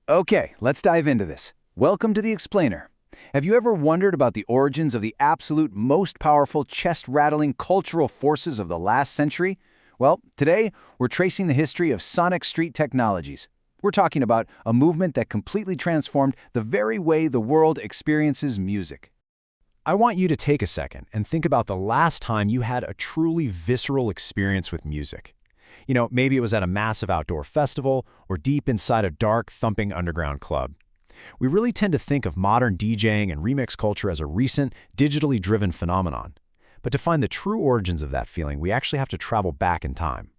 Okay, let's dive into this. Welcome to the Explainer. Have you ever wondered about the origins of the absolute most powerful, chest-rattling cultural forces of the last century? Well, today, we're tracing the history of sonic street technologies. We're talking about a movement that completely transformed the very way the world experiences music. I want you to take a second and think about the last time you had a truly visceral experience with music. Maybe it was at a massive outdoor festival or deep inside a dark, thumping underground club. We really tend to think of modern DJing and remix culture as a recent, digitally driven phenomenon. But to find the true origins of that feeling, we actually have to travel back in time.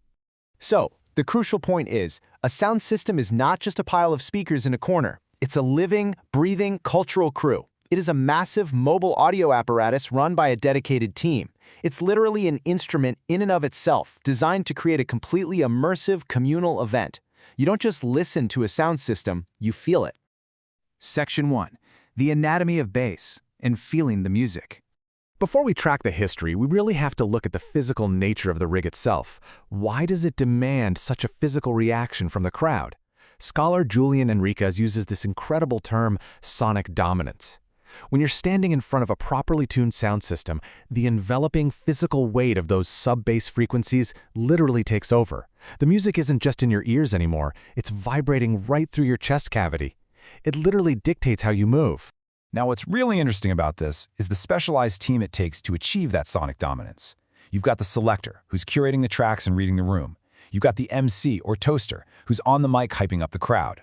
So, the crucial point is, a sound system is not just a pile of speakers in a corner. It's a living, breathing, cultural crew. It is a massive mobile audio apparatus run by a dedicated team. It's literally an instrument in and of itself, designed to create a completely immersive communal event. You don't just listen to a sound system, you feel it. Section 1. The anatomy of bass and feeling the music. Before we track the history, we really have to look at the physical nature of the rig itself. Why does it demand such a physical reaction from the crowd? Scholar Julian Enriquez uses this incredible term, sonic dominance. When you're standing in front of a properly tuned sound system, the enveloping physical weight of those sub-bass frequencies literally takes over. The music isn't just in your ears anymore, it's vibrating right through your chest cavity. It literally dictates how you move. Now, what's really interesting about this is the specialized team it takes to achieve that sonic dominance. You've got the selector, who's curating the tracks and reading the room. You've got the MC, or toaster, who's on the mic hyping up the crowd.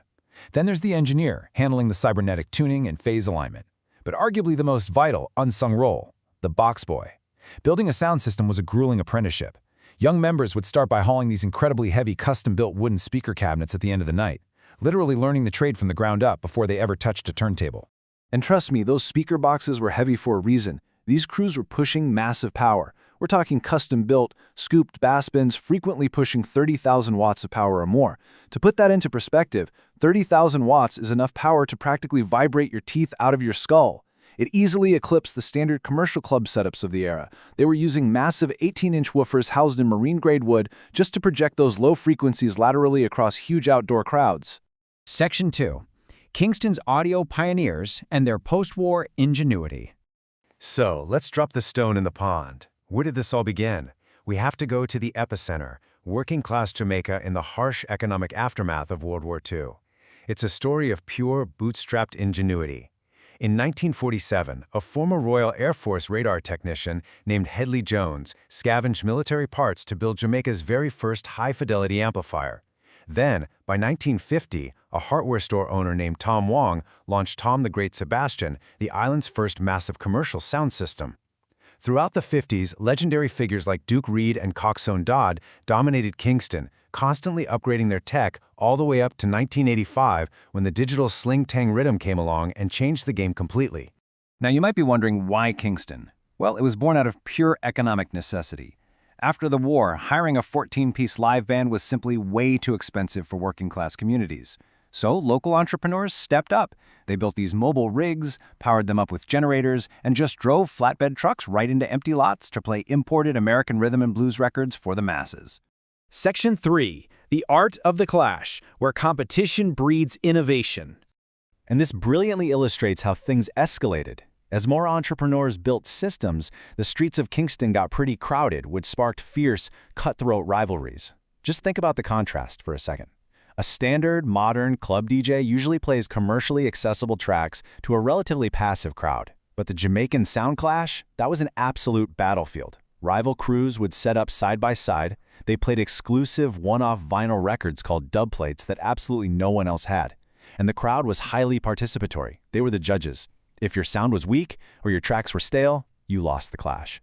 Then there's the engineer, handling the cybernetic tuning and phase alignment. But arguably the most vital, unsung role, the box boy. Building a sound system was a grueling apprenticeship. Young members would start by hauling these incredibly heavy, custom-built wooden speaker cabinets at the end of the night, literally learning the trade from the ground up before they ever touched a turntable. And trust me, those speaker boxes were heavy for a reason. These crews were pushing massive power. We're talking custom-built, scooped bass bins frequently pushing 30,000 watts of power or more. To put that into perspective, 30,000 watts is enough power to practically vibrate your teeth out of your skull. It easily eclipsed the standard commercial club setups of the era. They were using massive 18-inch woofers housed in marine-grade wood just to project those low frequencies laterally across huge outdoor crowds. Section 2. Kingston's audio pioneers and their post-war ingenuity. So, let's drop the stone in the pond. Where did this all begin? We have to go to the epicenter, working-class Jamaica in the harsh economic aftermath of World War II. It's a story of pure, bootstrapped ingenuity. In 1947, a former Royal Air Force radar technician named Hedley Jones scavenged military parts to build Jamaica's very first high-fidelity amplifier. Then, by 1950, a hardware store owner named Tom Wong launched Tom the Great Sebastian, the island's first massive commercial sound system. Throughout the 50s, legendary figures like Duke Reed and Coxsone Dodd dominated Kingston, constantly upgrading their tech all the way up to 1985 when the digital sling-tang rhythm came along and changed the game completely. Now you might be wondering why Kingston? Well, it was born out of pure economic necessity. After the war, hiring a 14-piece live band was simply way too expensive for working-class communities. So local entrepreneurs stepped up. They built these mobile rigs, powered them up with generators, and just drove flatbed trucks right into empty lots to play imported American rhythm and blues records for the masses. Section 3. The art of the clash, where competition breeds innovation. And this brilliantly illustrates how things escalated. As more entrepreneurs built systems, the streets of Kingston got pretty crowded, which sparked fierce, cutthroat rivalries. Just think about the contrast for a second. A standard, modern club DJ usually plays commercially accessible tracks to a relatively passive crowd. But the Jamaican sound clash, that was an absolute battlefield. Rival crews would set up side by side. They played exclusive one-off vinyl records called dub plates that absolutely no one else had. And the crowd was highly participatory. They were the judges. If your sound was weak or your tracks were stale, you lost the clash.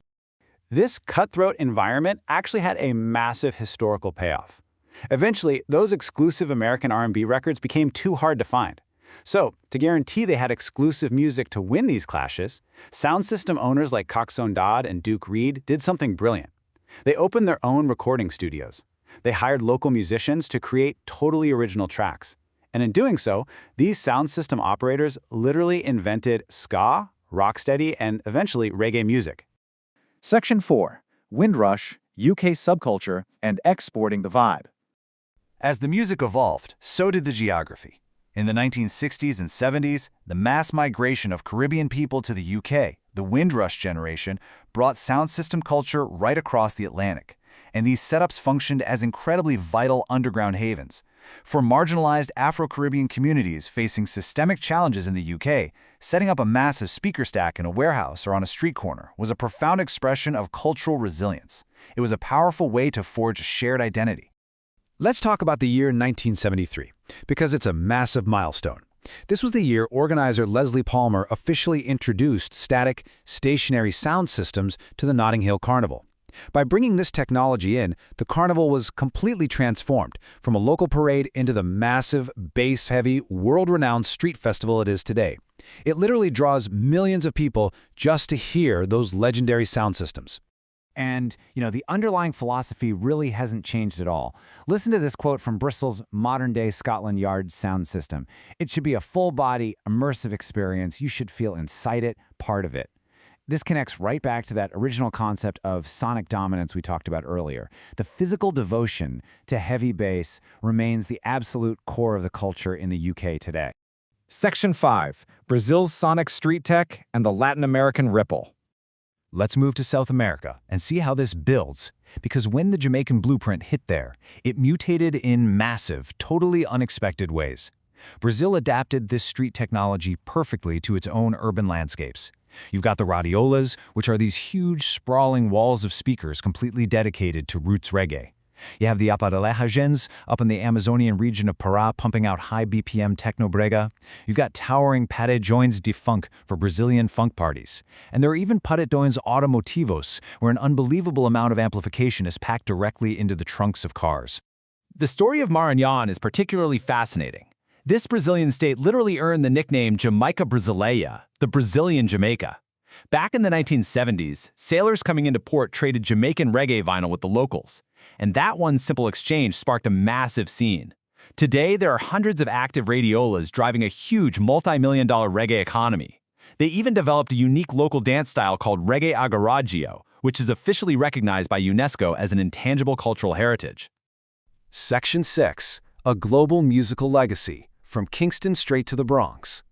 This cutthroat environment actually had a massive historical payoff. Eventually, those exclusive American R&B records became too hard to find. So, to guarantee they had exclusive music to win these clashes, sound system owners like Coxsone Dodd and Duke Reed did something brilliant. They opened their own recording studios. They hired local musicians to create totally original tracks. And in doing so, these sound system operators literally invented ska, rocksteady, and eventually reggae music. Section 4. Windrush, UK subculture, and exporting the vibe. As the music evolved, so did the geography. In the 1960s and 70s, the mass migration of Caribbean people to the UK, the Windrush generation, brought sound system culture right across the Atlantic. And these setups functioned as incredibly vital underground havens. For marginalized Afro-Caribbean communities facing systemic challenges in the UK, setting up a massive speaker stack in a warehouse or on a street corner was a profound expression of cultural resilience. It was a powerful way to forge a shared identity. Let's talk about the year 1973, because it's a massive milestone. This was the year organizer Leslie Palmer officially introduced static, stationary sound systems to the Notting Hill Carnival. By bringing this technology in, the carnival was completely transformed from a local parade into the massive, bass-heavy, world-renowned street festival it is today. It literally draws millions of people just to hear those legendary sound systems. And, the underlying philosophy really hasn't changed at all. Listen to this quote from Bristol's modern-day Scotland Yard sound system. It should be a full-body, immersive experience. You should feel inside it, part of it. This connects right back to that original concept of sonic dominance we talked about earlier. The physical devotion to heavy bass remains the absolute core of the culture in the UK today. Section 5. Brazil's sonic street tech and the Latin American ripple. Let's move to South America and see how this builds, because when the Jamaican blueprint hit there, it mutated in massive, totally unexpected ways. Brazil adapted this street technology perfectly to its own urban landscapes. You've got the radiolas, which are these huge, sprawling walls of speakers completely dedicated to roots reggae. You have the aparelhagens up in the Amazonian region of Pará pumping out high BPM techno-brega. You've got towering paredões de funk for Brazilian funk parties. And there are even paredões automotivos, where an unbelievable amount of amplification is packed directly into the trunks of cars. The story of Maranhão is particularly fascinating. This Brazilian state literally earned the nickname Jamaica Brasileira, the Brazilian Jamaica. Back in the 1970s, sailors coming into port traded Jamaican reggae vinyl with the locals. And that one simple exchange sparked a massive scene. Today, there are hundreds of active radiolas driving a huge multi-million-dollar reggae economy. They even developed a unique local dance style called reggae agarragio, which is officially recognized by UNESCO as an intangible cultural heritage. Section 6. A Global Musical Legacy, from Kingston straight to the Bronx.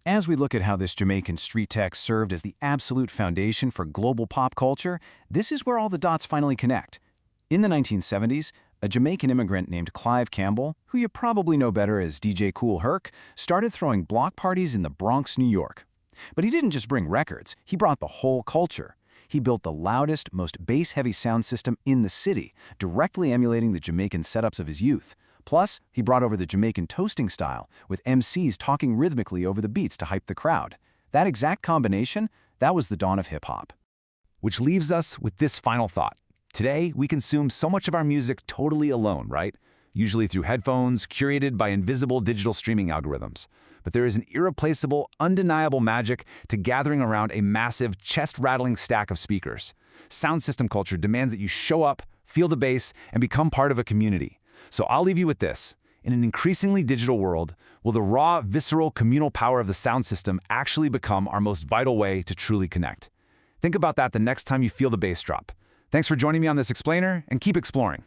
As we look at how this Jamaican street tech served as the absolute foundation for global pop culture, this is where all the dots finally connect. In the 1970s, a Jamaican immigrant named Clive Campbell, who you probably know better as DJ Kool Herc, started throwing block parties in the Bronx, New York. But he didn't just bring records, he brought the whole culture. He built the loudest, most bass-heavy sound system in the city, directly emulating the Jamaican setups of his youth. Plus, he brought over the Jamaican toasting style, with MCs talking rhythmically over the beats to hype the crowd. That exact combination, that was the dawn of hip-hop. Which leaves us with this final thought. Today, we consume so much of our music totally alone, right? Usually through headphones, curated by invisible digital streaming algorithms. But there is an irreplaceable, undeniable magic to gathering around a massive, chest-rattling stack of speakers. Sound system culture demands that you show up, feel the bass, and become part of a community. So I'll leave you with this. In an increasingly digital world, will the raw, visceral, communal power of the sound system actually become our most vital way to truly connect? Think about that the next time you feel the bass drop. Thanks for joining me on this explainer, and keep exploring.